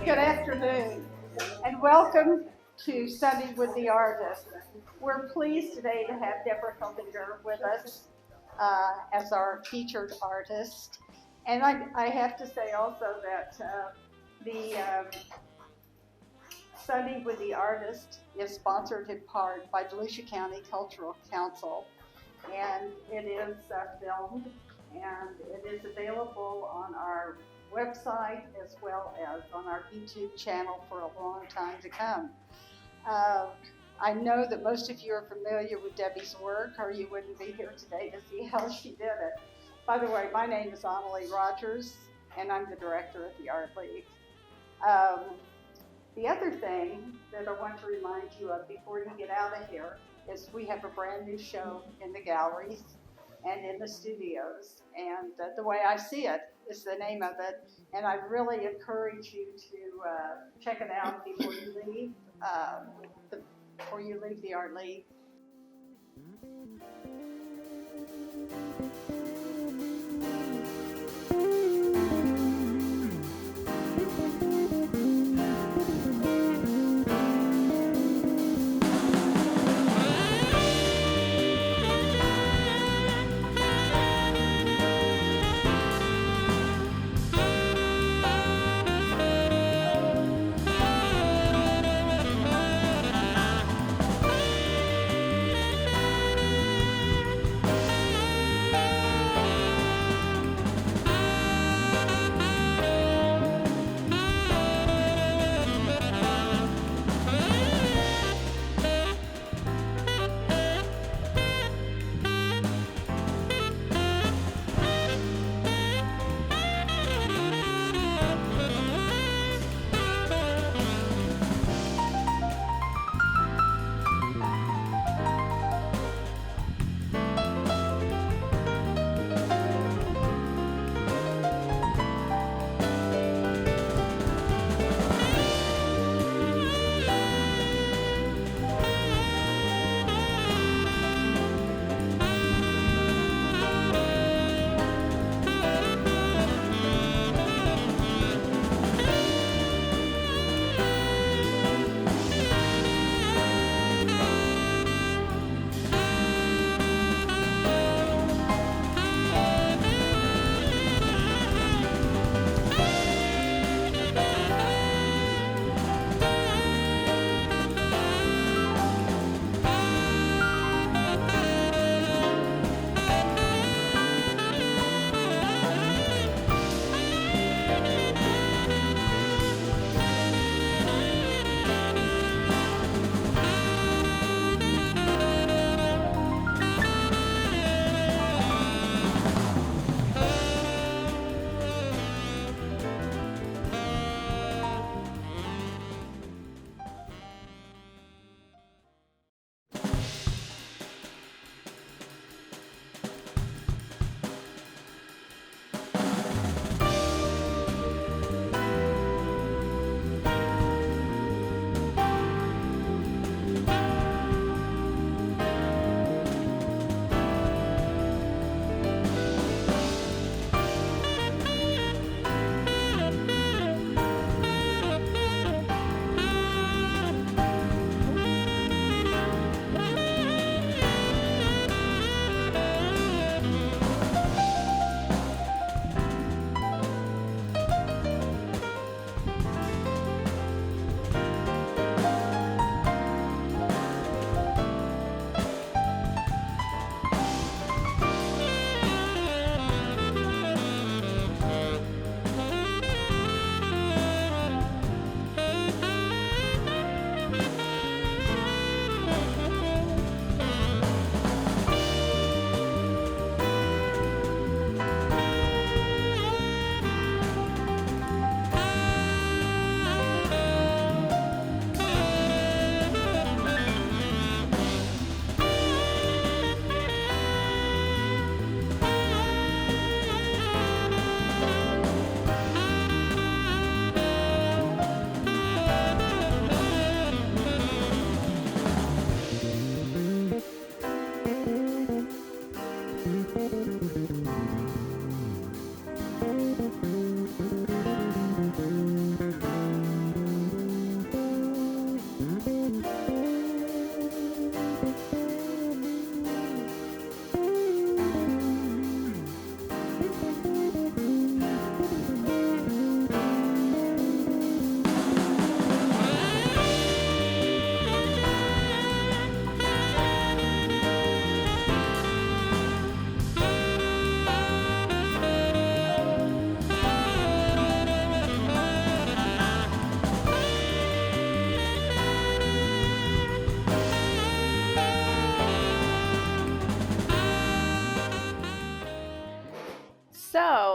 Good afternoon, and welcome to Study with the Artist. We're pleased today to have Deborah Hildinger with us as our featured artist. And I have to say also that the Study with the Artist is sponsored in part by Volusia County Cultural Council, and it is filmed and it is available on our website as well as on our YouTube channel for a long time to come. I know that most of you are familiar with Debbie's work, or you wouldn't be here today to see how she did it. By the way, my name is Annalie Rogers, and I'm the director of the Art League. The other thing that I want to remind you of before you get out of here is we have a brand new show in the galleries and in the studios, and The Way I See It is the name of it, and I really encourage you to check it out before you leave the Art League.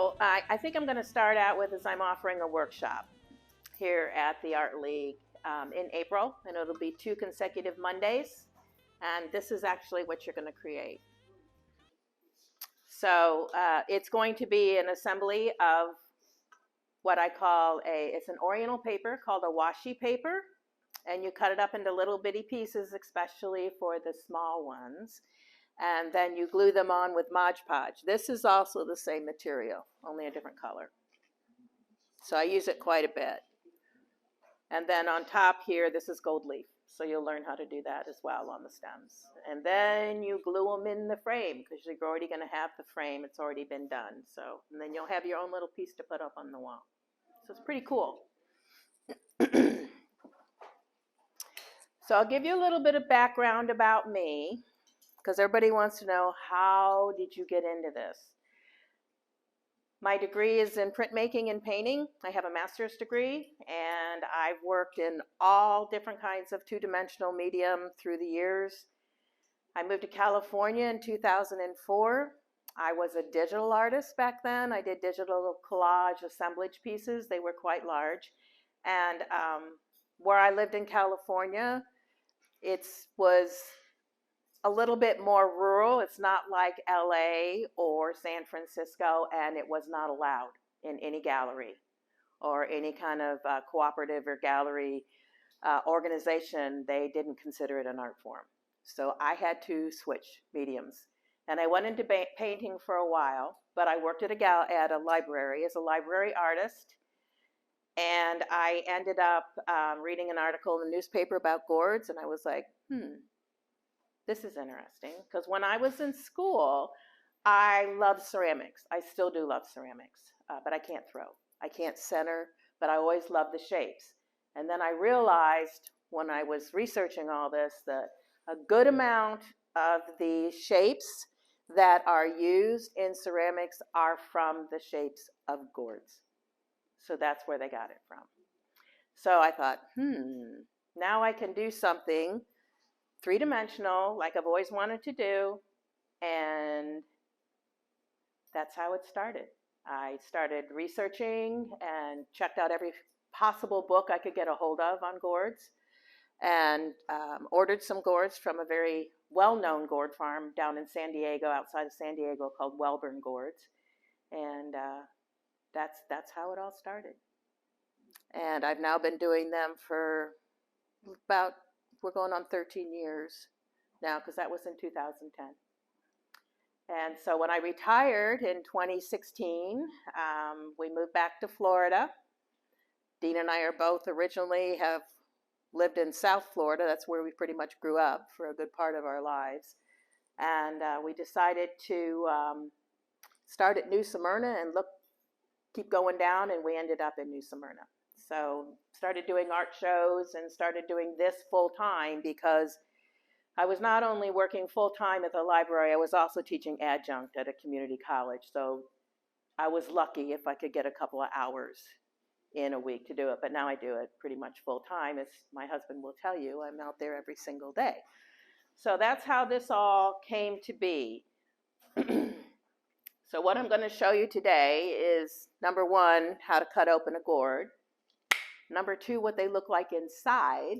So I think I'm going to start out with is I'm offering a workshop here at the Art League in April, and it'll be 2 consecutive Mondays. And this is actually what you're going to create. So it's going to be an assembly of what I call it's an oriental paper called a washi paper. And you cut it up into little bitty pieces, especially for the small ones. And then you glue them on with Mod Podge. This is also the same material, only a different color. So I use it quite a bit. And then on top here, this is gold leaf. So you'll learn how to do that as well on the stems. And then you glue them in the frame because you're already going to have the frame. It's already been done. So, and then you'll have your own little piece to put up on the wall. So it's pretty cool. So I'll give you a little bit of background about me because everybody wants to know, how did you get into this? My degree is in printmaking and painting. I have a master's degree, and I've worked in all different kinds of two-dimensional medium through the years. I moved to California in 2004. I was a digital artist back then. I did digital collage assemblage pieces. They were quite large. And where I lived in California, it was a little bit more rural. It's not like LA or San Francisco, and it was not allowed in any gallery or any kind of cooperative or gallery organization. They didn't consider it an art form. So I had to switch mediums. And I went into painting for a while, but I worked at a library as a library artist. And I ended up reading an article in the newspaper about gourds, and I was like, this is interesting. Because when I was in school, I loved ceramics. I still do love ceramics, but I can't throw. I can't center, but I always loved the shapes. And then I realized when I was researching all this that a good amount of the shapes that are used in ceramics are from the shapes of gourds. So that's where they got it from. So I thought, now I can do something three-dimensional like I've always wanted to do, and that's how it started. I started researching and checked out every possible book I could get a hold of on gourds, and ordered some gourds from a very well-known gourd farm down in San Diego, outside of San Diego, called Welburn Gourds, and that's how it all started. And I've now been doing them for about, we're going on 13 years now, because that was in 2010. And so when I retired in 2016, we moved back to Florida. Dean and I are both originally have lived in South Florida. That's where we pretty much grew up for a good part of our lives. And we decided to start at New Smyrna and keep going down, and we ended up in New Smyrna. So started doing art shows and started doing this full time because I was not only working full time at the library, I was also teaching adjunct at a community college. So I was lucky if I could get a couple of hours in a week to do it, but now I do it pretty much full time. As my husband will tell you, I'm out there every single day. So that's how this all came to be. So what I'm going to show you today is, number one, how to cut open a gourd. Number two, what they look like inside,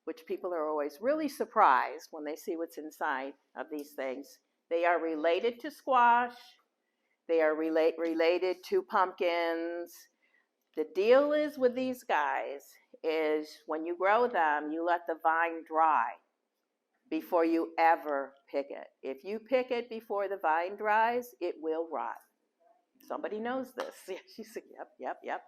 which people are always really surprised when they see what's inside of these things. They are related to squash. They are related to pumpkins. The deal is with these guys is when you grow them, you let the vine dry before you ever pick it. If you pick it before the vine dries, it will rot. Somebody knows this. Yeah, she said, yep.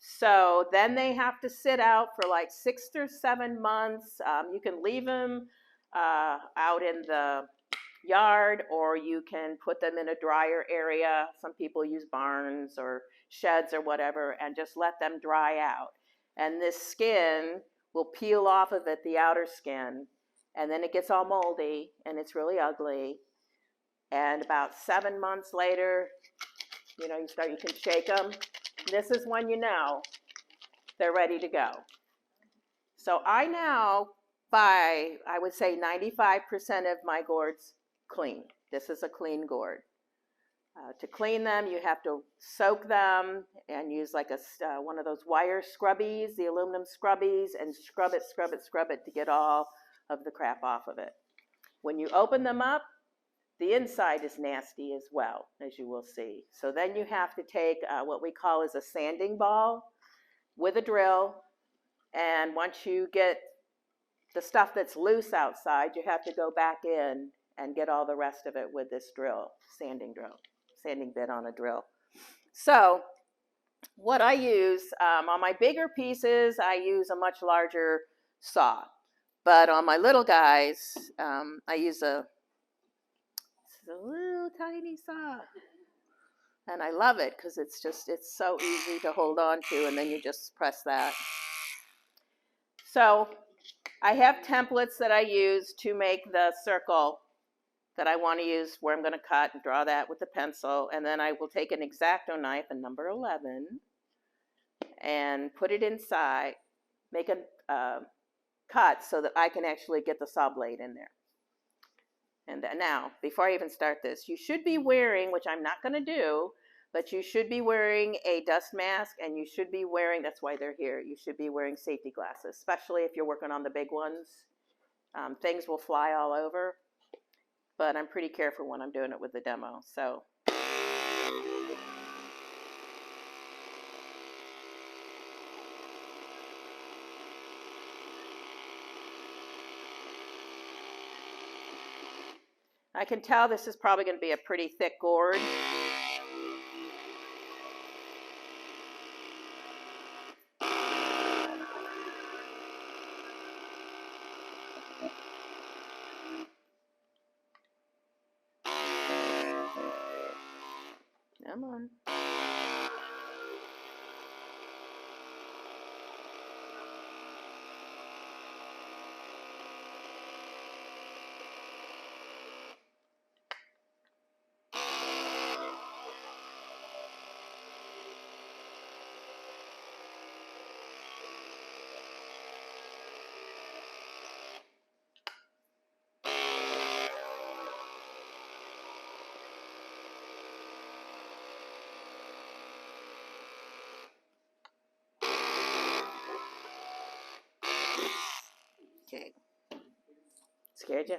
So then they have to sit out for like 6 or 7 months. You can leave them out in the yard, or you can put them in a drier area. Some people use barns or sheds or whatever, and just let them dry out. And this skin will peel off of it, the outer skin, and then it gets all moldy and it's really ugly. And about 7 months later, you can shake them. This is when you know they're ready to go. So I now buy, I would say 95% of my gourds clean. This is a clean gourd. To clean them, you have to soak them and use like one of those wire scrubbies, the aluminum scrubbies, and scrub it to get all of the crap off of it. When you open them up, the inside is nasty as well, as you will see. So then you have to take what we call as a sanding ball with a drill, and once you get the stuff that's loose outside, you have to go back in and get all the rest of it with this sanding bit on a drill. So what I use, on my bigger pieces, I use a much larger saw. But on my little guys, I use a little tiny saw. And I love it because it's so easy to hold on to, and then you just press that. So I have templates that I use to make the circle that I want to use, where I'm going to cut and draw that with the pencil, and then I will take an X-Acto knife, a number 11, and put it inside, make a cut so that I can actually get the saw blade in there. And now, before I even start this, you should be wearing, which I'm not going to do, but you should be wearing a dust mask, and you should be wearing, that's why they're here, you should be wearing safety glasses, especially if you're working on the big ones. Things will fly all over, but I'm pretty careful when I'm doing it with the demo. So I can tell this is probably going to be a pretty thick gourd. Come on. Okay. Scared you?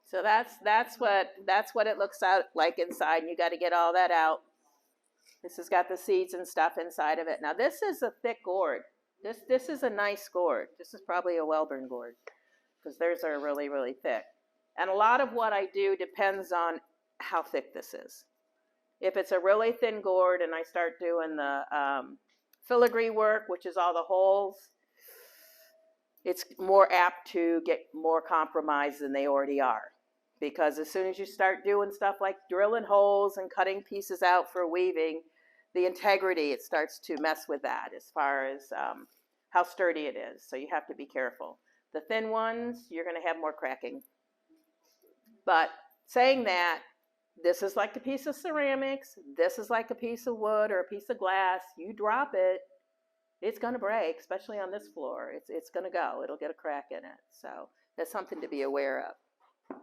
So that's what it looks out like inside, and you got to get all that out. This has got the seeds and stuff inside of it. Now this is a thick gourd. This is a nice gourd. This is probably a Welburn gourd, because theirs are really, really thick. And a lot of what I do depends on how thick this is. If it's a really thin gourd and I start doing the filigree work, which is all the holes, it's more apt to get more compromised than they already are. Because as soon as you start doing stuff like drilling holes and cutting pieces out for weaving, the integrity, it starts to mess with that as far as how sturdy it is. So you have to be careful. The thin ones, you're going to have more cracking. But saying that, this is like a piece of ceramics, this is like a piece of wood or a piece of glass. You drop it, it's going to break, especially on this floor. It's going to go. It'll get a crack in it. So that's something to be aware of.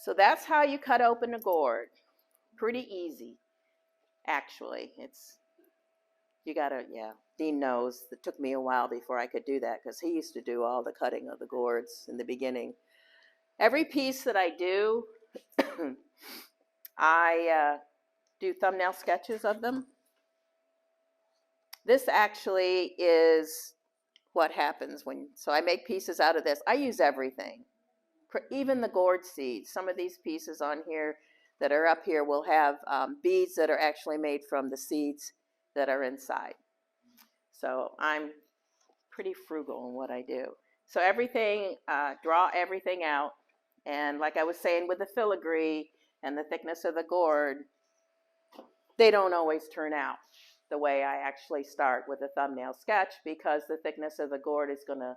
So that's how you cut open a gourd. Pretty easy, actually. You gotta, yeah, Dean knows. It took me a while before I could do that, because he used to do all the cutting of the gourds in the beginning. Every piece that I do, I do thumbnail sketches of them. This actually is what happens so I make pieces out of this. I use everything. Even the gourd seeds. Some of these pieces on here that are up here will have beads that are actually made from the seeds that are inside. So I'm pretty frugal in what I do. So everything, draw everything out. And like I was saying with the filigree and the thickness of the gourd, they don't always turn out the way I actually start with a thumbnail sketch, because the thickness of the gourd is going to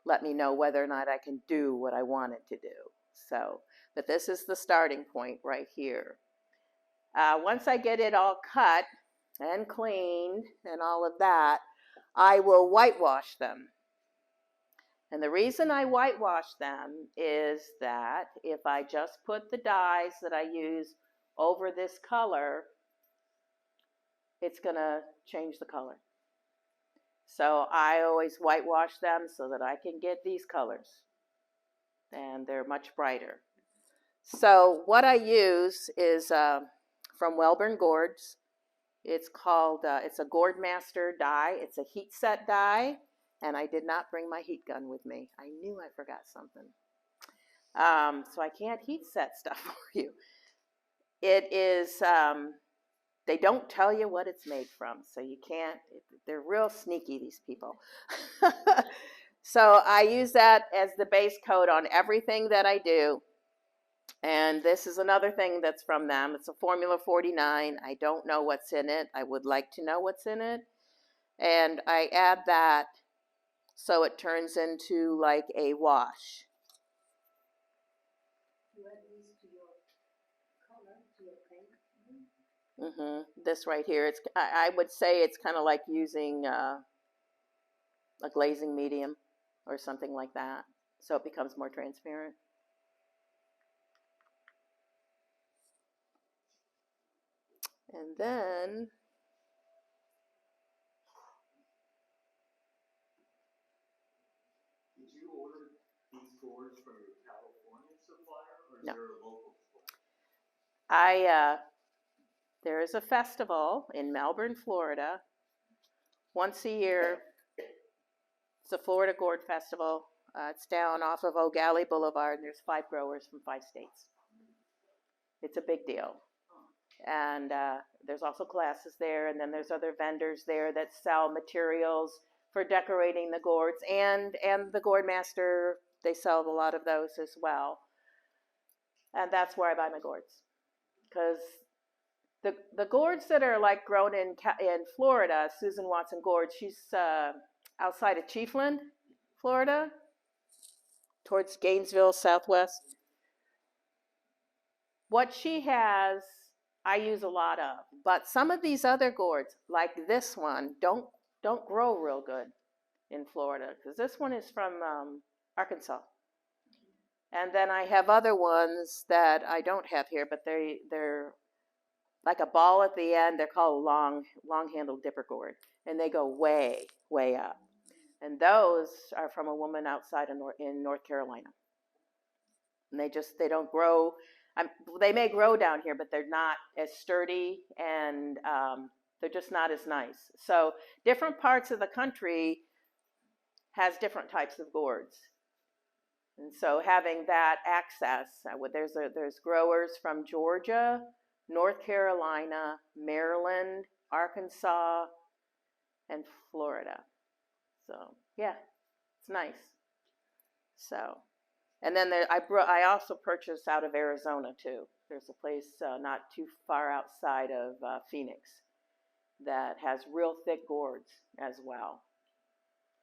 let me know whether or not I can do what I want it to do. So, but this is the starting point right here. Once I get it all cut and cleaned and all of that, I will whitewash them. And the reason I whitewash them is that if I just put the dyes that I use over this color, it's going to change the color. So I always whitewash them so that I can get these colors. And they're much brighter. So what I use is from Welborn Gourds. It's called, it's a Gourd Master dye. It's a heat set dye. And I did not bring my heat gun with me. I knew I forgot something. So I can't heat set stuff for you. It is, they don't tell you what it's made from. So you can't, they're real sneaky, these people. So I use that as the base coat on everything that I do. And this is another thing that's from them. It's a Formula 49. I don't know what's in it. I would like to know what's in it. And I add that so it turns into like a wash. You add these to your color, to your paint? This right here, it's, I would say it's kind of like using a glazing medium or something like that. So it becomes more transparent. And then did you order these gourds from your California supplier or No. your local supplier? There is a festival in Melbourne, Florida, once a year. It's a Florida Gourd Festival. It's down off of O'Galley Boulevard, and there's 5 growers from 5 states. It's a big deal. And there's also classes there, and then there's other vendors there that sell materials for decorating the gourds, and the Gourd Master, they sell a lot of those as well. And that's where I buy my gourds, because the gourds that are like grown in Florida, Susan Watson Gourd, she's outside of Chiefland, Florida, towards Gainesville, Southwest. What she has, I use a lot of, but some of these other gourds, like this one, don't grow real good in Florida, because this one is from Arkansas. And then I have other ones that I don't have here, but they're like a ball at the end. They're called long-handled dipper gourd, and they go way, way up. And those are from a woman outside in North Carolina. And they don't grow. They may grow down here, but they're not as sturdy, and they're just not as nice. So different parts of the country has different types of gourds. And so having that access, there's growers from Georgia, North Carolina, Maryland, Arkansas, and Florida. So yeah, it's nice. So, and then I also purchased out of Arizona too. There's a place not too far outside of Phoenix that has real thick gourds as well.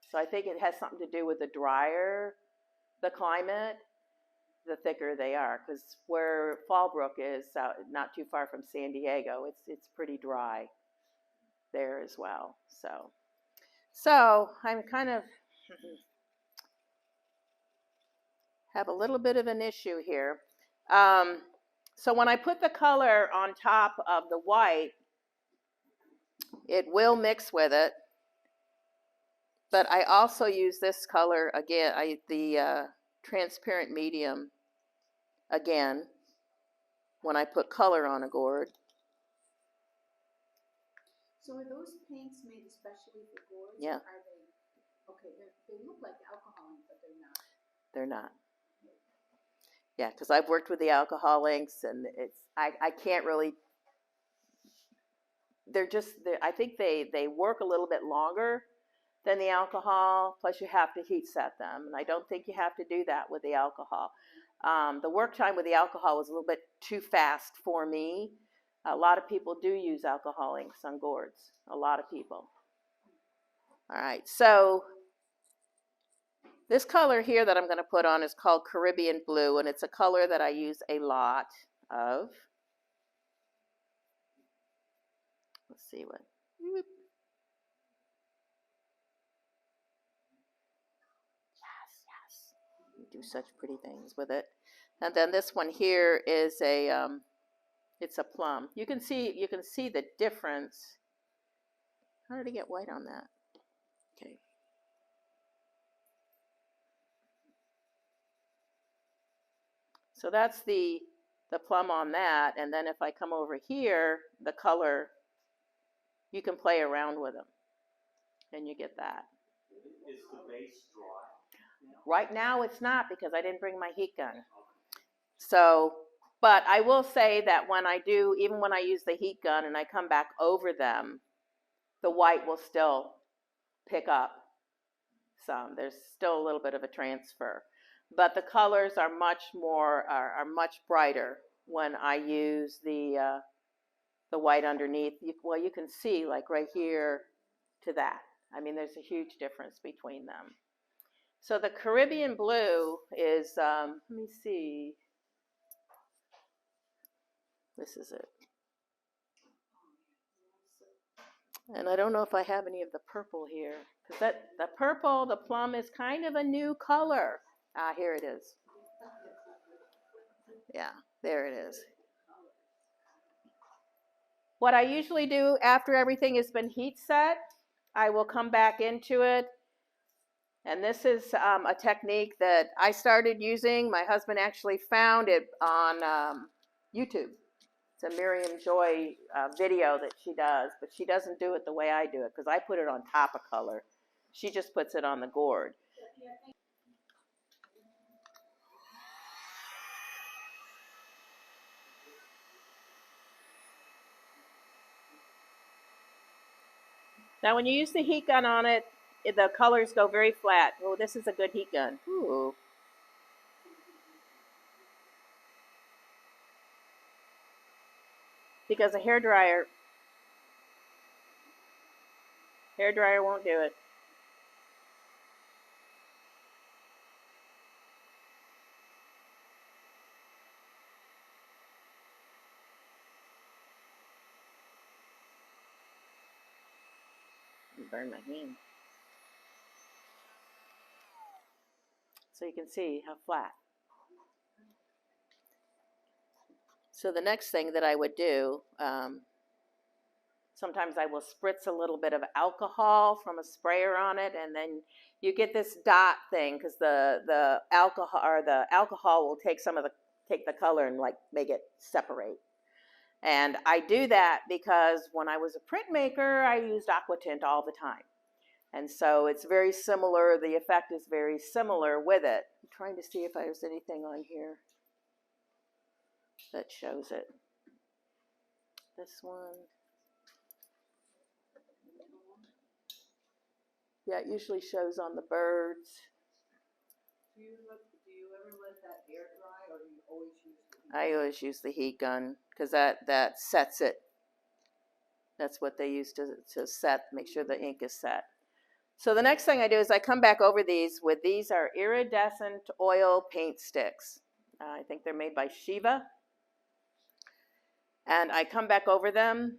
So I think it has something to do with the drier the climate, the thicker they are, because where Fallbrook is, not too far from San Diego, it's pretty dry there as well. So I'm kind of have a little bit of an issue here. So when I put the color on top of the white, it will mix with it. But I also use this color again, the transparent medium again, when I put color on a gourd. So are those paints made especially for gourds? Yeah. Or are they, okay, they look like alcohol ink, but they're not. They're not. Yeah, because I've worked with the alcohol inks, and I can't really, I think they work a little bit longer than the alcohol, plus you have to heat set them, and I don't think you have to do that with the alcohol. The work time with the alcohol was a little bit too fast for me. A lot of people do use alcohol inks on gourds, a lot of people. All right, so this color here that I'm going to put on is called Caribbean Blue, and it's a color that I use a lot of. Let's see what. Yes. do such pretty things with it. And then this one here is a, it's a plum. You can see the difference. How did I get white on that? Okay. So that's the plum on that. And then if I come over here, the color, you can play around with them. And you get that. Is the base dry? Right now it's not because I didn't bring my heat gun. So, but I will say that when I do, even when I use the heat gun and I come back over them, the white will still pick up some. There's still a little bit of a transfer. But the colors are much more, are much brighter when I use the white underneath. Well, you can see like right here to that. I mean, there's a huge difference between them. So the Caribbean blue is, let me see. This is it. And I don't know if I have any of the purple here. Because the purple, the plum is kind of a new color. Ah, here it is. Yeah, there it is. What I usually do after everything has been heat set, I will come back into it. And this is a technique that I started using. My husband actually found it on YouTube. It's a Miriam Joy video that she does, but she doesn't do it the way I do it because I put it on top of color. She just puts it on the gourd. Now, when you use the heat gun on it, the colors go very flat. Oh, this is a good heat gun. Ooh. Because a hairdryer won't do it. Burn my hand. So you can see how flat. So the next thing that I would do, sometimes I will spritz a little bit of alcohol from a sprayer on it, and then you get this dot thing because the alcohol will take the color and like make it separate. And I do that because when I was a printmaker, I used aqua tint all the time. And so it's very similar, the effect is very similar with it. I'm trying to see if there's anything on here that shows it. This one. Yeah, it usually shows on the birds. Do you ever let that air dry, or do you always use the I always use the heat gun because that sets it. That's what they use to set, make sure the ink is set. So the next thing I do is I come back over these are iridescent oil paint sticks. I think they're made by Shiva. And I come back over them.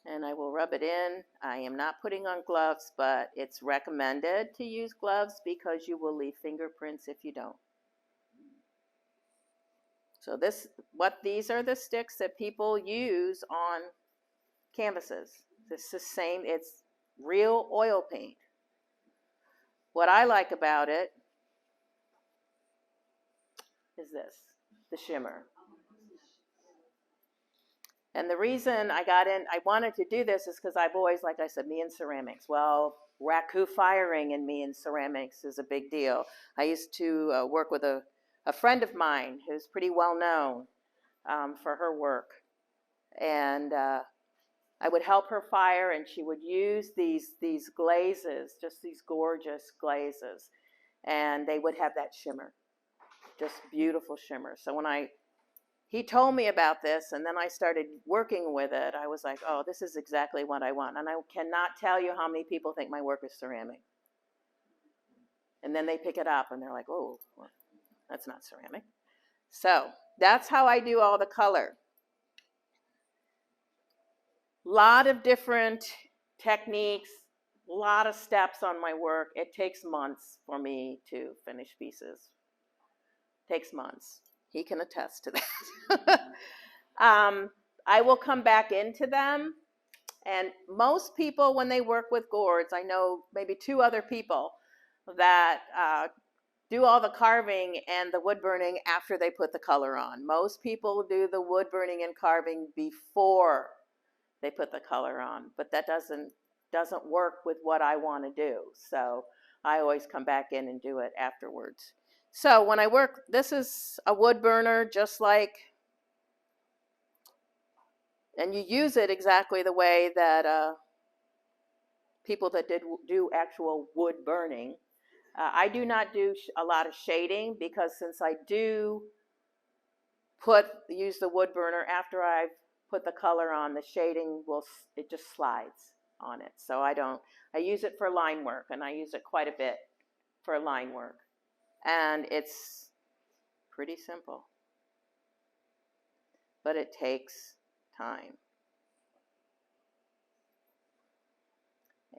And I will rub it in. I am not putting on gloves, but it's recommended to use gloves because you will leave fingerprints if you don't. So these are the sticks that people use on canvases. It's the same, it's real oil paint. What I like about it is this, the shimmer. And the reason I wanted to do this is because I've always, like I said, me and ceramics. Well, raku firing in me and ceramics is a big deal. I used to work with a friend of mine who's pretty well known for her work. And I would help her fire, and she would use these glazes, just these gorgeous glazes. And they would have that shimmer, just beautiful shimmer. So when he told me about this, and then I started working with it, I was like, oh, this is exactly what I want. And I cannot tell you how many people think my work is ceramic. And then they pick it up, and they're like, oh, well, that's not ceramic. So that's how I do all the color. Lot of different techniques, a lot of steps on my work. It takes months for me to finish pieces. Takes months. He can attest to that. I will come back into them, and most people, when they work with gourds, I know maybe 2 other people that do all the carving and the wood burning after they put the color on. Most people do the wood burning and carving before they put the color on, but that doesn't work with what I want to do. So I always come back in and do it afterwards. So when I work, this is a wood burner, just like, and you use it exactly the way that people that do actual wood burning. I do not do a lot of shading, because since I do use the wood burner after I've put the color on, the shading it just slides on it. So I use it for line work, and I use it quite a bit for line work. And it's pretty simple, but it takes time.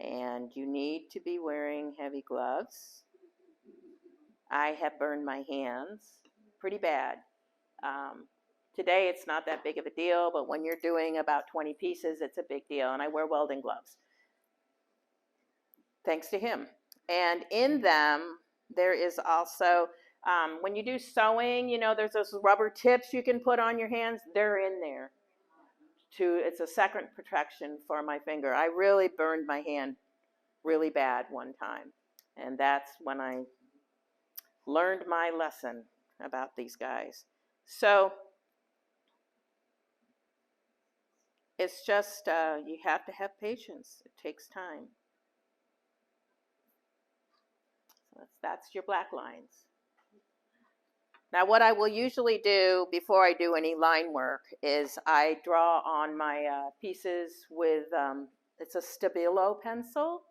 And you need to be wearing heavy gloves. I have burned my hands pretty bad. Today it's not that big of a deal, but when you're doing about 20 pieces, it's a big deal. And I wear welding gloves, thanks to him. And in them, there is also, when you do sewing, there's those rubber tips you can put on your hands. They're in there. It's a second protection for my finger. I really burned my hand really bad one time. And that's when I learned my lesson about these guys. So it's just, you have to have patience. It takes time. So that's your black lines. Now what I will usually do before I do any line work is I draw on my pieces with, it's a Stabilo pencil.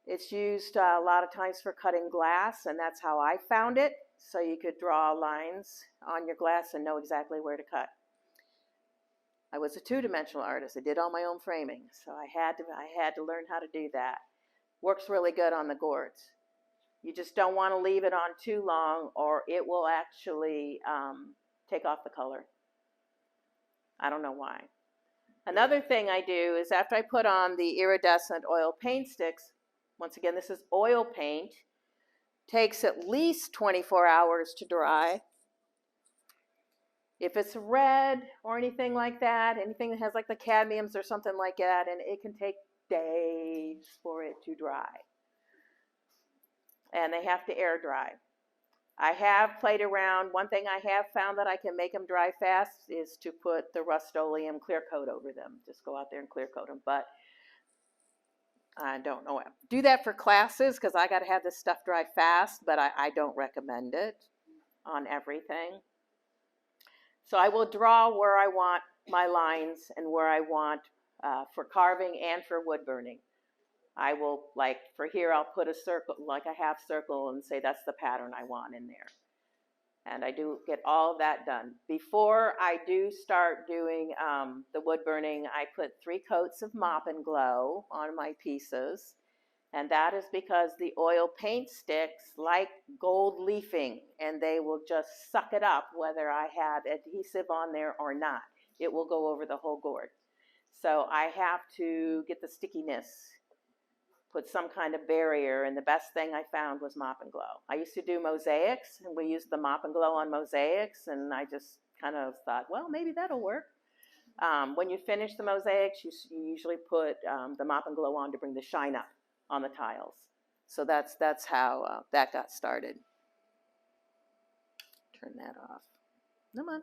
It's used a lot of times for cutting glass, and that's how I found it. So you could draw lines on your glass and know exactly where to cut. I was a 2-dimensional artist. I did all my own framing, so I had to learn how to do that. Works really good on the gourds. You just don't want to leave it on too long, or it will actually take off the color. I don't know why. Another thing I do is after I put on the iridescent oil paint sticks, once again, this is oil paint, takes at least 24 hours to dry. If it's red or anything like that, anything that has like the cadmiums or something like that, and it can take days for it to dry. And they have to air dry. I have played around. One thing I have found that I can make them dry fast is to put the Rust-Oleum clear coat over them. Just go out there and clear coat them. But I don't know. Do that for classes because I got to have this stuff dry fast, but I don't recommend it on everything. So I will draw where I want my lines and where I want for carving and for wood burning. I will, like for here, I'll put a circle, like a half circle, and say that's the pattern I want in there. And I do get all of that done. Before I do start doing the wood burning, I put 3 coats of Mop and Glow on my pieces. And that is because the oil paint sticks like gold leafing, and they will just suck it up whether I have adhesive on there or not. It will go over the whole gourd. So I have to get the stickiness, put some kind of barrier, and the best thing I found was Mop and Glow. I used to do mosaics, and we used the Mop and Glow on mosaics, and I just kind of thought, well, maybe that'll work. When you finish the mosaics, you usually put the Mop and Glow on to bring the shine up on the tiles. So that's how that got started. Turn that off. Come on.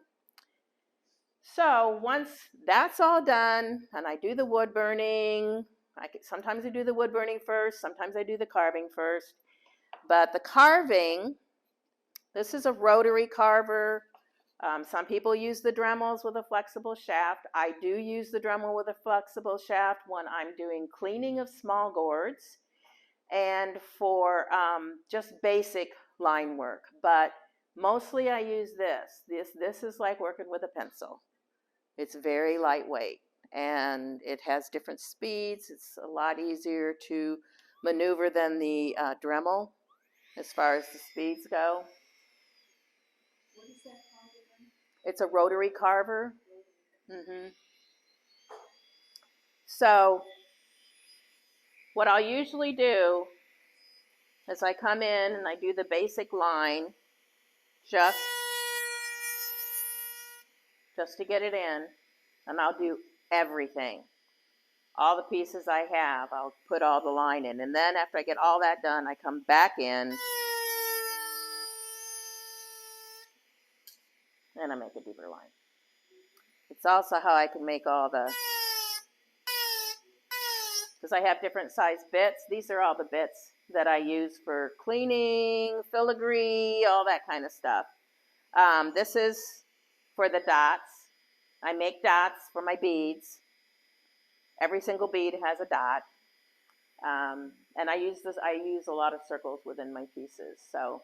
So once that's all done, and I do the wood burning, sometimes I do the wood burning first, sometimes I do the carving first. But the carving, this is a rotary carver. Some people use the Dremels with a flexible shaft. I do use the Dremel with a flexible shaft when I'm doing cleaning of small gourds and for just basic line work. But mostly I use this. This is like working with a pencil. It's very lightweight, and it has different speeds. It's a lot easier to maneuver than the Dremel as far as the speeds go. What is that called again? It's a rotary carver. So what I'll usually do is I come in and I do the basic line just to get it in, and I'll do everything. All the pieces I have, I'll put all the line in. And then after I get all that done, I come back in and I make a deeper line. It's also how I can make all the, because I have different size bits. These are all the bits that I use for cleaning, filigree, all that kind of stuff. This is for the dots. I make dots for my beads. Every single bead has a dot. And I use a lot of circles within my pieces. So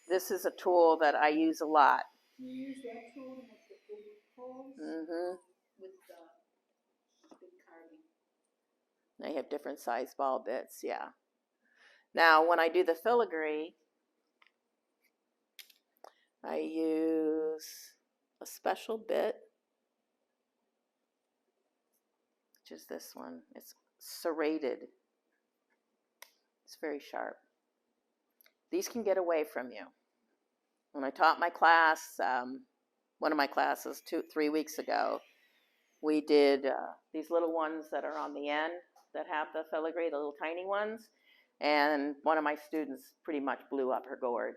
this is a tool that I use a lot. Do you use that tool to make the big holes with the big carving? I have different size ball bits, yeah. Now, when I do the filigree, I use a special bit, which is this one. It's serrated. It's very sharp. These can get away from you. When I taught my class, one of my classes 3 weeks ago, we did these little ones that are on the end that have the filigree, the little tiny ones, and one of my students pretty much blew up her gourd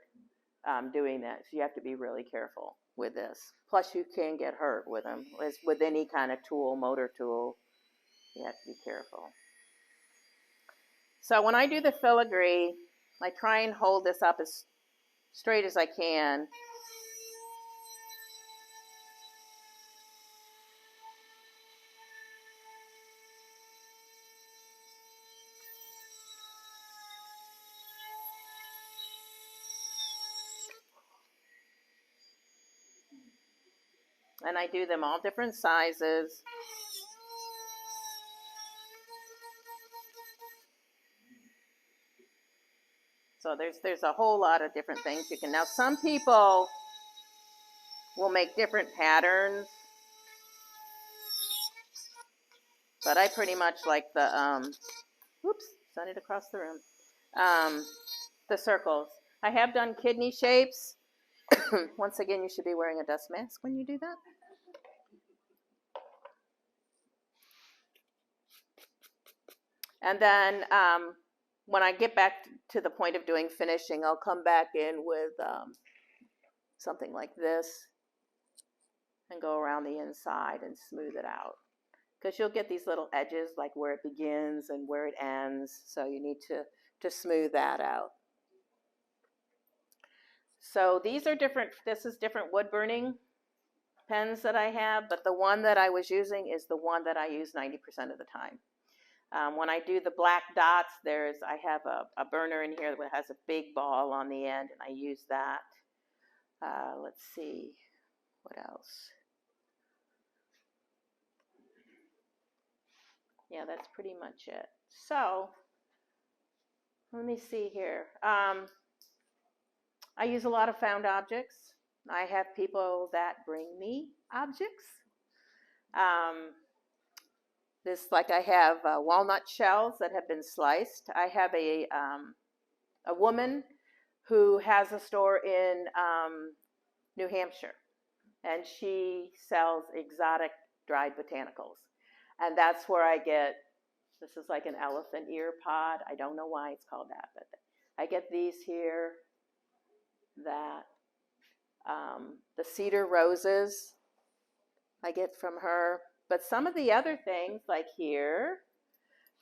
doing that. So you have to be really careful with this. Plus you can get hurt with them. As with any kind of tool, motor tool, you have to be careful. So when I do the filigree, I try and hold this up as straight as I can. And I do them all different sizes. So there's a whole lot of different things you can. Now some people will make different patterns, but I pretty much like the whoops, sent it across the room. The circles. I have done kidney shapes. Once again, you should be wearing a dust mask when you do that. And then when I get back to the point of doing finishing, I'll come back in with something like this and go around the inside and smooth it out. Because you'll get these little edges like where it begins and where it ends. So you need to smooth that out. So these are different, this is different wood burning pens that I have, but the one that I was using is the one that I use 90% of the time. When I do the black dots, I have a burner in here that has a big ball on the end, and I use that. Let's see, what else? Yeah, that's pretty much it. So, let me see here. I use a lot of found objects. I have people that bring me objects. Like I have walnut shells that have been sliced. I have a woman who has a store in New Hampshire, and she sells exotic dried botanicals. And that's where I get, this is like an elephant ear pod. I don't know why it's called that, but I get these here, that, the cedar roses I get from her. But some of the other things, like here,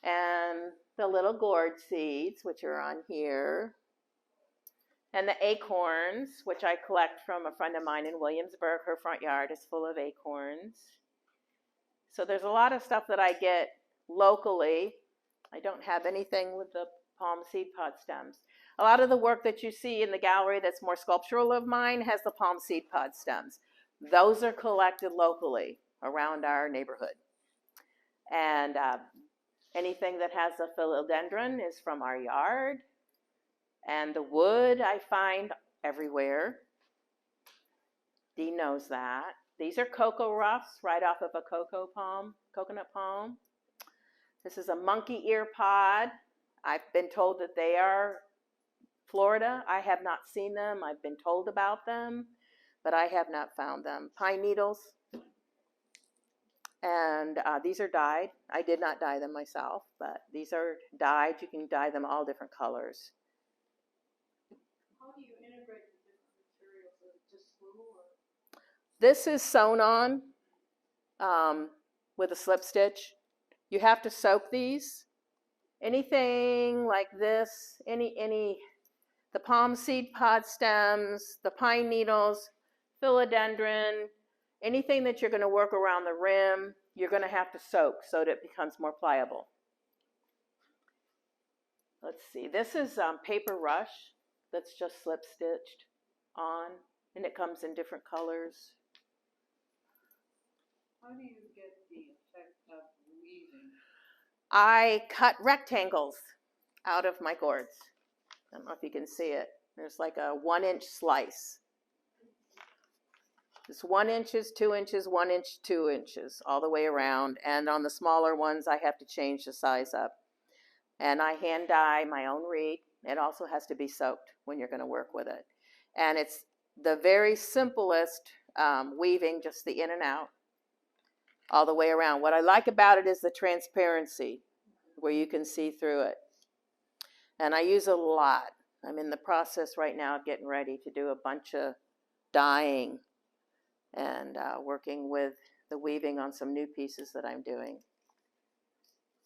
and the little gourd seeds, which are on here, and the acorns, which I collect from a friend of mine in Williamsburg. Her front yard is full of acorns. So there's a lot of stuff that I get locally. I don't have anything with the palm seed pod stems. A lot of the work that you see in the gallery that's more sculptural of mine has the palm seed pod stems. Those are collected locally. around our neighborhood. And anything that has a philodendron is from our yard. And the wood I find everywhere. Dee knows that. These are cocoa roughs right off of a coconut palm. This is a monkey ear pod. I've been told that they are Florida. I have not seen them. I've been told about them, but I have not found them. Pine needles. And these are dyed. I did not dye them myself, but these are dyed. You can dye them all different colors. How do you integrate the different materials? Is it just glue or? This is sewn on with a slip stitch. You have to soak these. Anything like this, the palm seed pod stems, the pine needles, philodendron, anything that you're going to work around the rim, you're going to have to soak so that it becomes more pliable. Let's see, this is paper rush that's just slip stitched on, and it comes in different colors. How do you get the effect of weaving? I cut rectangles out of my gourds. I don't know if you can see it. There's like a 1-inch slice. It's 1 inch, 2 inches, 1 inch, 2 inches, all the way around. And on the smaller ones, I have to change the size up. And I hand dye my own reed. It also has to be soaked when you're going to work with it. And it's the very simplest weaving, just the in and out, all the way around. What I like about it is the transparency, where you can see through it. And I use a lot. I'm in the process right now of getting ready to do a bunch of dyeing and working with the weaving on some new pieces that I'm doing.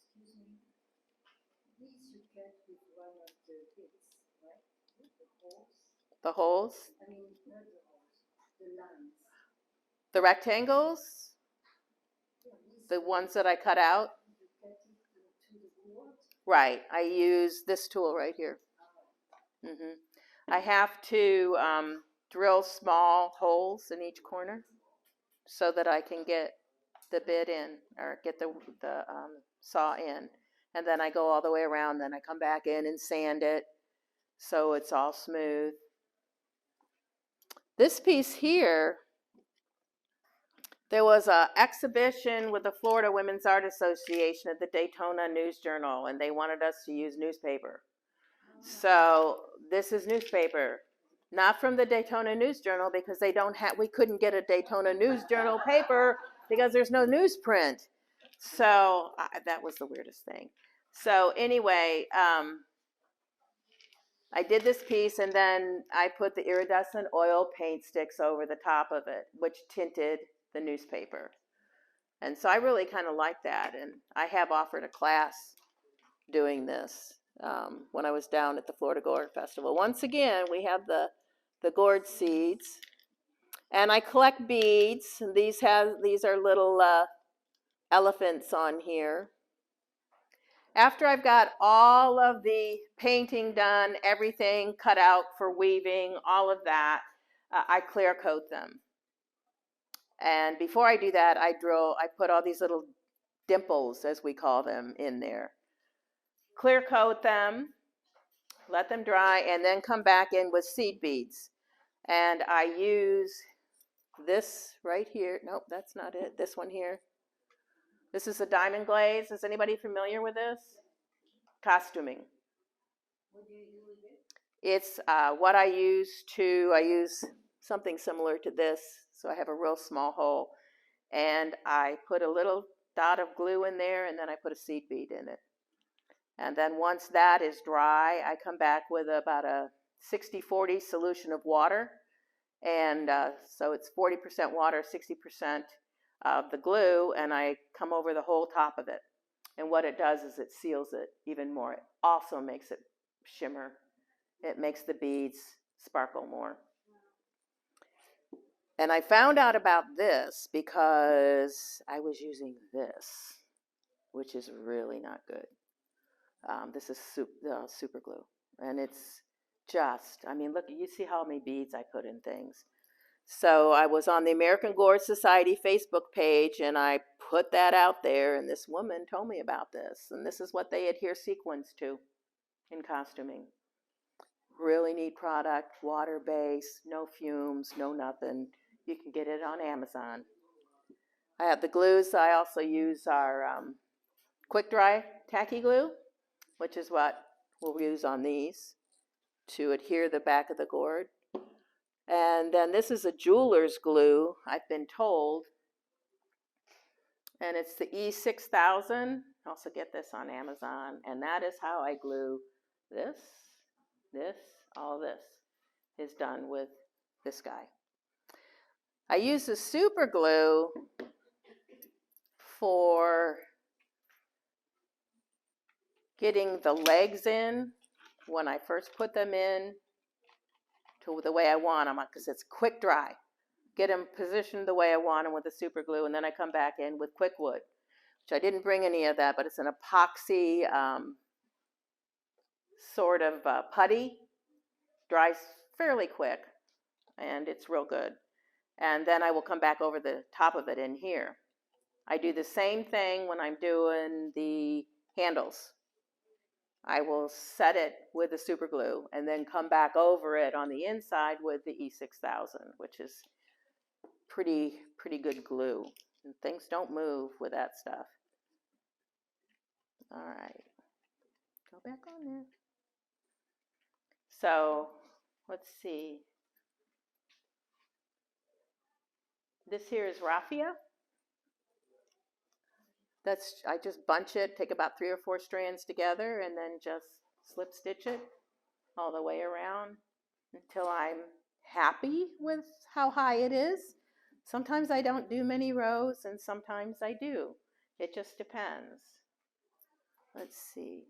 Excuse me. These you get with one of the bits, right? With the holes. The holes, I mean, not the holes, the lines. the rectangles, Yeah, these the ones that I cut out. you get it to the board. Right, I use this tool right here. I have to drill small holes in each corner so that I can get the bit in, or get the saw in. And then I go all the way around, then I come back in and sand it so it's all smooth. This piece here, there was an exhibition with the Florida Women's Art Association at the Daytona News Journal, and they wanted us to use newspaper. So this is newspaper, not from the Daytona News Journal, because we couldn't get a Daytona News Journal paper because there's no newsprint. So that was the weirdest thing. So anyway, I did this piece, and then I put the iridescent oil paint sticks over the top of it, which tinted the newspaper. And so I really kind of like that, and I have offered a class doing this when I was down at the Florida Gourd Festival. Once again, we have the gourd seeds, and I collect beads. And these are little elephants on here. After I've got all of the painting done, everything cut out for weaving, all of that, I clear coat them. And before I do that, I put all these little dimples, as we call them, in there. Clear coat them, let them dry, and then come back in with seed beads. And I use this right here. Nope, that's not it. This one here. This is a diamond glaze. Is anybody familiar with this? Costuming. What do you do with it? It's what I use something similar to this. So I have a real small hole, and I put a little dot of glue in there, and then I put a seed bead in it. And then once that is dry, I come back with about a 60-40 solution of water. And so it's 40% water, 60% of the glue, and I come over the whole top of it. And what it does is it seals it even more. It also makes it shimmer. It makes the beads sparkle more. And I found out about this because I was using this, which is really not good. This is super glue, and it's just, I mean, look, you see how many beads I put in things. So I was on the American Gourd Society Facebook page, and I put that out there, and this woman told me about this, and this is what they adhere sequins to in costuming. Really neat product, water-based, no fumes, no nothing. You can get it on Amazon. I have the glues. I also use our quick dry tacky glue, which is what we'll use on these to adhere the back of the gourd. And then this is a jeweler's glue, I've been told, and it's the E6000. Also get this on Amazon, and that is how I glue this, all this is done with this guy. I use the super glue for getting the legs in when I first put them in to the way I want them, because it's quick dry. Get them positioned the way I want them with the super glue, and then I come back in with quick wood, which I didn't bring any of that, but it's an epoxy sort of putty, dries fairly quick, and it's real good. And then I will come back over the top of it in here. I do the same thing when I'm doing the handles. I will set it with the super glue and then come back over it on the inside with the E6000, which is pretty good glue. And things don't move with that stuff. All right, go back on there. So let's see. This here is raffia. I just bunch it, take about 3 or 4 strands together, and then just slip stitch it all the way around until I'm happy with how high it is. Sometimes I don't do many rows, and sometimes I do. It just depends. Let's see.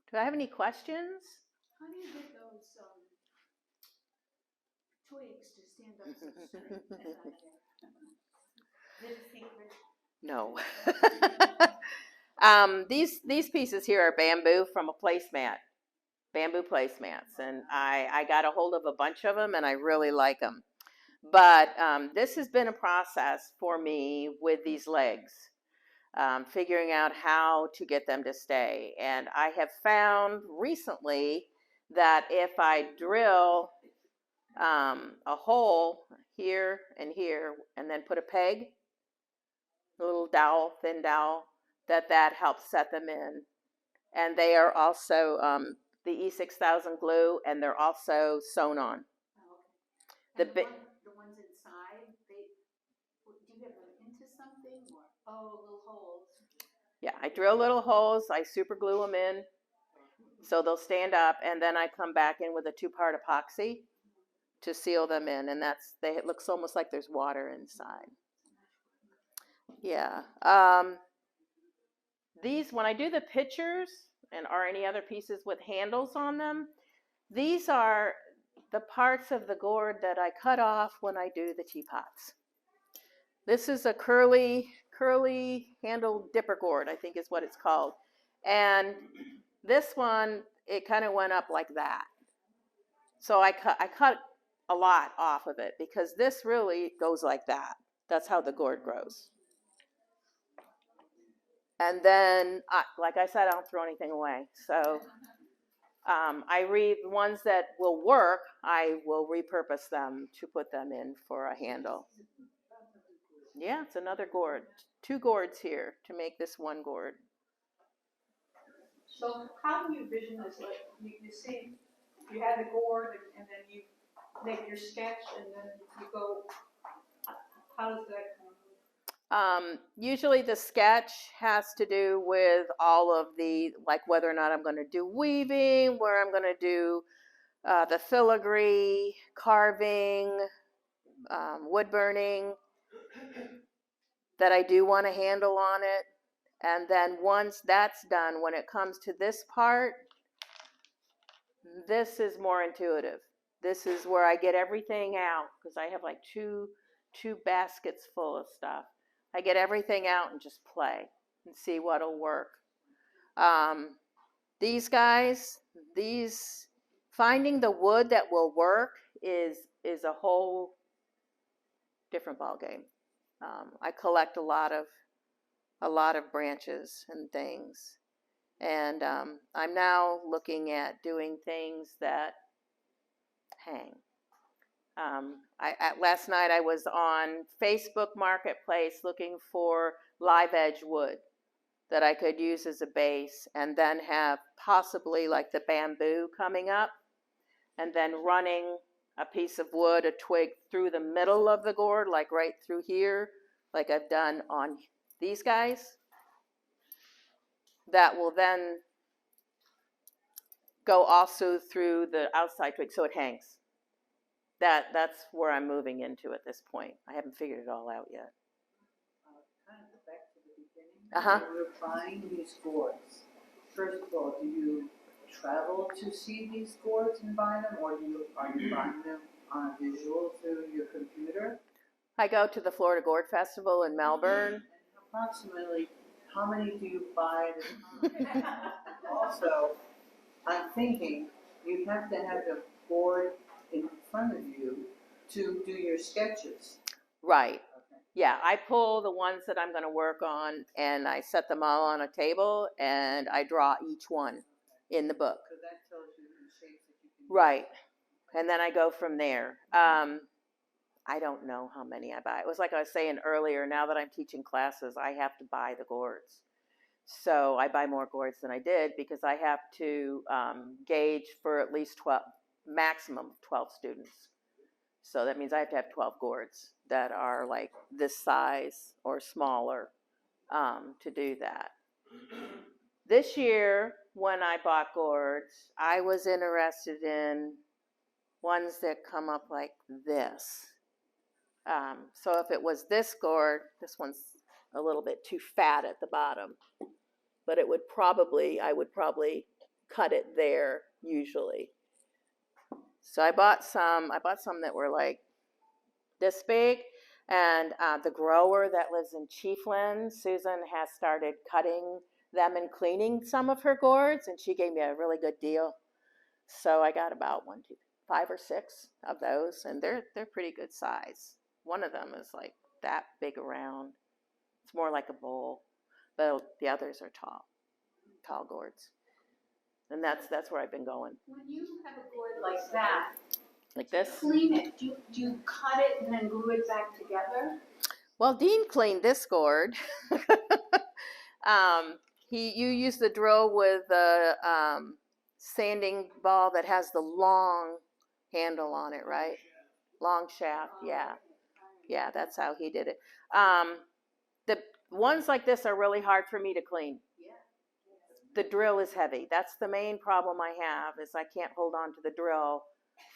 Do I have any questions? How do you get those twigs to stand up so straight? Is it a secret? No. These pieces here are bamboo from a placemat, bamboo placemats, and I got a hold of a bunch of them, and I really like them. But this has been a process for me with these legs, figuring out how to get them to stay. And I have found recently that if I drill a hole here and here, and then put a peg, a little dowel, thin dowel, that helps set them in. And they are also the E6000 glue, and they're also sewn on. Oh, okay. The ones inside, do you get them into something, or little holes? Yeah, I drill little holes, I super glue them in so they'll stand up, and then I come back in with a 2-part epoxy to seal them in, and it looks almost like there's water inside. Yeah. These, when I do the pictures or any other pieces with handles on them, these are the parts of the gourd that I cut off when I do the teapots. This is a curly handled dipper gourd, I think is what it's called. And this one, it kind of went up like that. So I cut a lot off of it, because this really goes like that. That's how the gourd grows. And then, like I said, I don't throw anything away. So I read the ones that will work, I will repurpose them to put them in for a handle. Yeah, it's another gourd. 2 gourds here to make this one gourd. So how do you envision this? Like you see, you have the gourd, and then you make your sketch, and then you go. How does that come? Usually the sketch has to do with all of the, like whether or not I'm going to do weaving, where I'm going to do the filigree, carving, wood burning, that I do want a handle on it. And then once that's done, when it comes to this part, this is more intuitive. This is where I get everything out, because I have like two baskets full of stuff. I get everything out and just play and see what'll work. These guys, finding the wood that will work is a whole different ball game. I collect a lot of branches and things, and I'm now looking at doing things that hang. Last night I was on Facebook Marketplace looking for live edge wood that I could use as a base, and then have possibly like the bamboo coming up, and then running a piece of wood, a twig, through the middle of the gourd, like right through here, like I've done on these guys. That will then go also through the outside twig, so it hangs. That's where I'm moving into at this point. I haven't figured it all out yet. Kind of back to the beginning. Uh-huh. When we're buying these gourds, first of all, do you travel to see these gourds and buy them, or are you buying them on a visual through your computer? I go to the Florida Gourd Festival in Melbourne. And approximately, how many do you buy at a time? Also, I'm thinking you have to have the board in front of you to do your sketches. Right. Okay. Yeah, I pull the ones that I'm going to work on, and I set them all on a table, and I draw each one in the book. So that tells you the shapes that you can. Right. And then I go from there. I don't know how many I buy. It was like I was saying earlier, now that I'm teaching classes, I have to buy the gourds. So I buy more gourds than I did because I have to gauge for at least 12, maximum 12 students. So that means I have to have 12 gourds that are like this size or smaller to do that. This year, when I bought gourds, I was interested in ones that come up like this. So if it was this gourd, this one's a little bit too fat at the bottom, but I would probably cut it there usually. So I bought some that were like this big, and the grower that lives in Chiefland, Susan, has started cutting them and cleaning some of her gourds, and she gave me a really good deal. So I got about 5 or 6 of those, and they're pretty good size. One of them is like that big around. It's more like a bowl, but the others are tall gourds. And that's where I've been going. When you have a gourd like that, Like this? clean it. Do you cut it and then glue it back together? Well, Dean cleaned this gourd. You use the drill with the sanding ball that has the long handle on it, right? Long shaft, yeah. Yeah, that's how he did it. The ones like this are really hard for me to clean. The drill is heavy. That's the main problem I have, is I can't hold on to the drill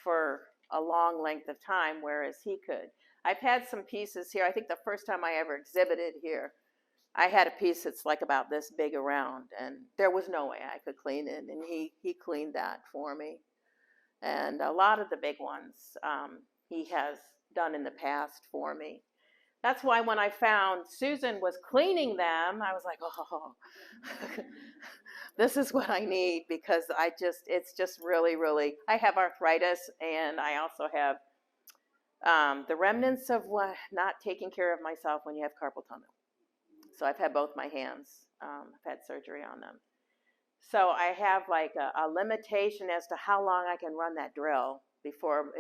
for a long length of time, whereas he could. I've had some pieces here. I think the first time I ever exhibited here, I had a piece that's like about this big around, and there was no way I could clean it, and he cleaned that for me. And a lot of the big ones he has done in the past for me. That's why when I found Susan was cleaning them, I was like, oh, this is what I need, because it's just really, really, I have arthritis, and I also have the remnants of not taking care of myself when you have carpal tunnel. So I've had both my hands, I've had surgery on them. So I have like a limitation as to how long I can run that drill before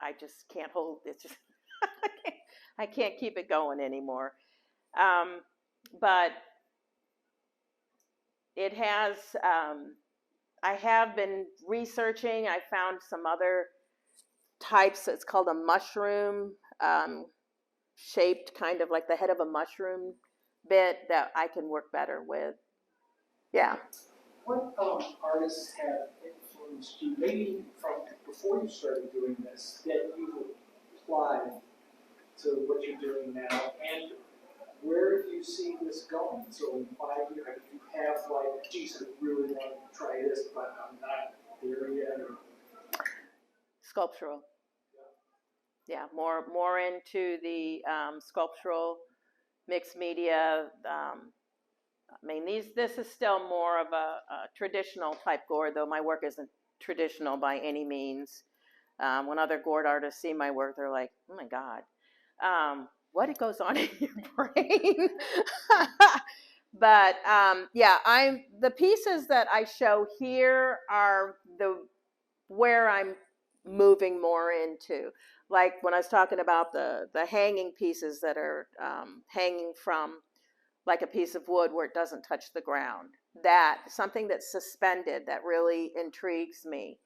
I just can't hold it. Just I can't keep it going anymore. But it has, I have been researching. I found some other types. It's called a mushroom shaped, kind of like the head of a mushroom bit, that I can work better with. Yeah. What artists have influenced you, maybe from before you started doing this, that you applied to what you're doing now, and where do you see this going? So in 5 years, if you have like, geez, I really want to try this, but I'm not there yet, or... Sculptural. Yeah, more into the sculptural mixed media. I mean, this is still more of a traditional type gourd, though my work isn't traditional by any means. When other gourd artists see my work, they're like, oh my God. what goes on in your brain. But the pieces that I show here are where I'm moving more into. Like when I was talking about the hanging pieces that are hanging from like a piece of wood where it doesn't touch the ground. That, something that's suspended, that really intrigues me.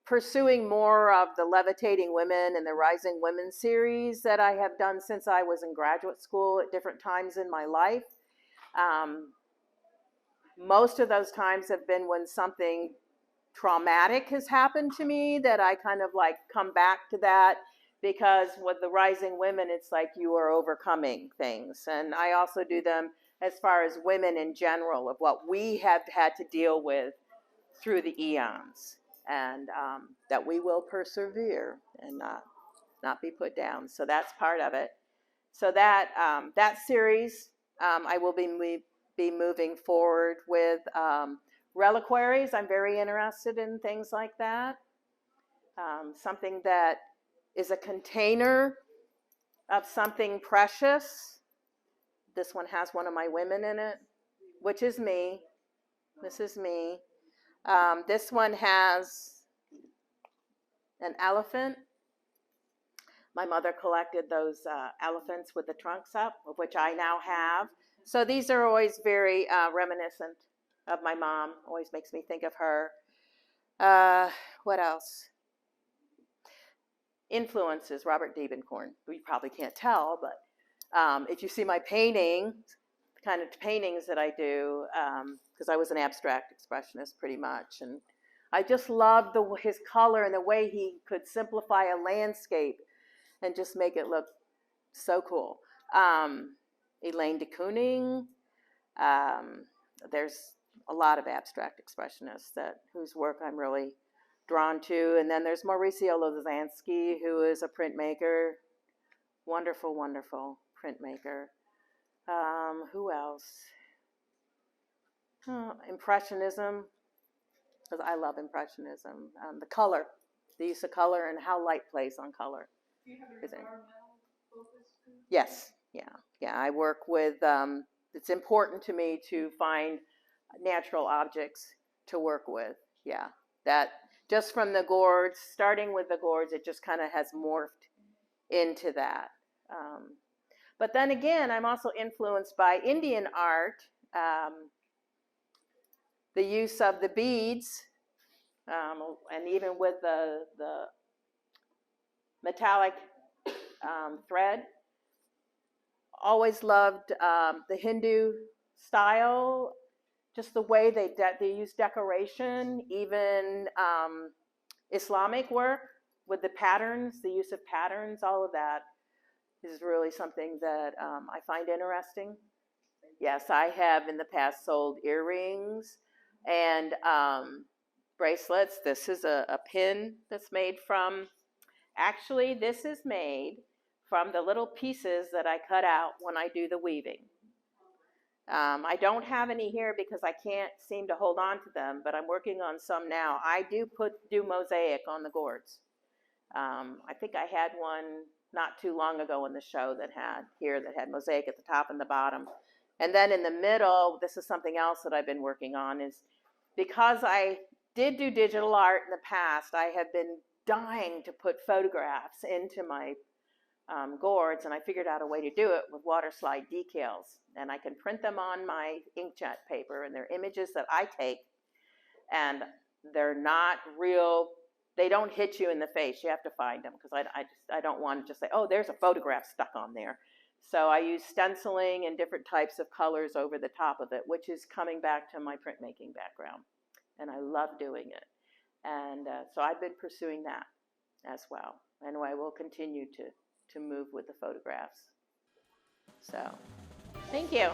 Pursuing more of the Levitating Women and the Rising Women series that I have done since I was in graduate school at different times in my life. Most of those times have been when something traumatic has happened to me, that I kind of like come back to that, because with the Rising Women, it's like you are overcoming things. And I also do them as far as women in general, of what we have had to deal with through the eons, and that we will persevere and not be put down. So that's part of it. So that series, I will be moving forward with. Reliquaries, I'm very interested in things like that. Something that is a container of something precious. This one has one of my women in it, which is me. This is me. This one has an elephant. My mother collected those elephants with the trunks up, of which I now have. So these are always very reminiscent of my mom. Always makes me think of her. What else? Influences, Robert Diebenkorn. You probably can't tell, but if you see my painting, the kind of paintings that I do, because I was an abstract expressionist pretty much, and I just loved his color and the way he could simplify a landscape and just make it look so cool. Elaine de Kooning. There's a lot of abstract expressionists whose work I'm really drawn to. And then there's Mauricio Lozansky, who is a printmaker. Wonderful, wonderful printmaker. Who else? Impressionism, because I love Impressionism. The color, the use of color and how light plays on color. Do you have an environmental focus too? Yes, yeah. I work with, it's important to me to find natural objects to work with. Yeah, that just from the gourds, starting with the gourds, it just kind of has morphed into that. But then again, I'm also influenced by Indian art, the use of the beads, and even with the metallic thread. Always loved the Hindu style, just the way they use decoration, even Islamic work with the patterns, the use of patterns, all of that is really something that I find interesting. Yes, I have in the past sold earrings and bracelets. This is a pin that's made from, actually this is made from the little pieces that I cut out when I do the weaving. I don't have any here because I can't seem to hold on to them, but I'm working on some now. I do mosaic on the gourds. I think I had one not too long ago in the show that had mosaic at the top and the bottom. And then in the middle, this is something else that I've been working on, is because I did do digital art in the past, I have been dying to put photographs into my gourds, and I figured out a way to do it with water slide decals. And I can print them on my inkjet paper, and they're images that I take, and they're not real. They don't hit you in the face. You have to find them, because I don't want to just say, oh, there's a photograph stuck on there. So I use stenciling and different types of colors over the top of it, which is coming back to my printmaking background. And I love doing it. And so I've been pursuing that as well. And I will continue to move with the photographs. So, thank you.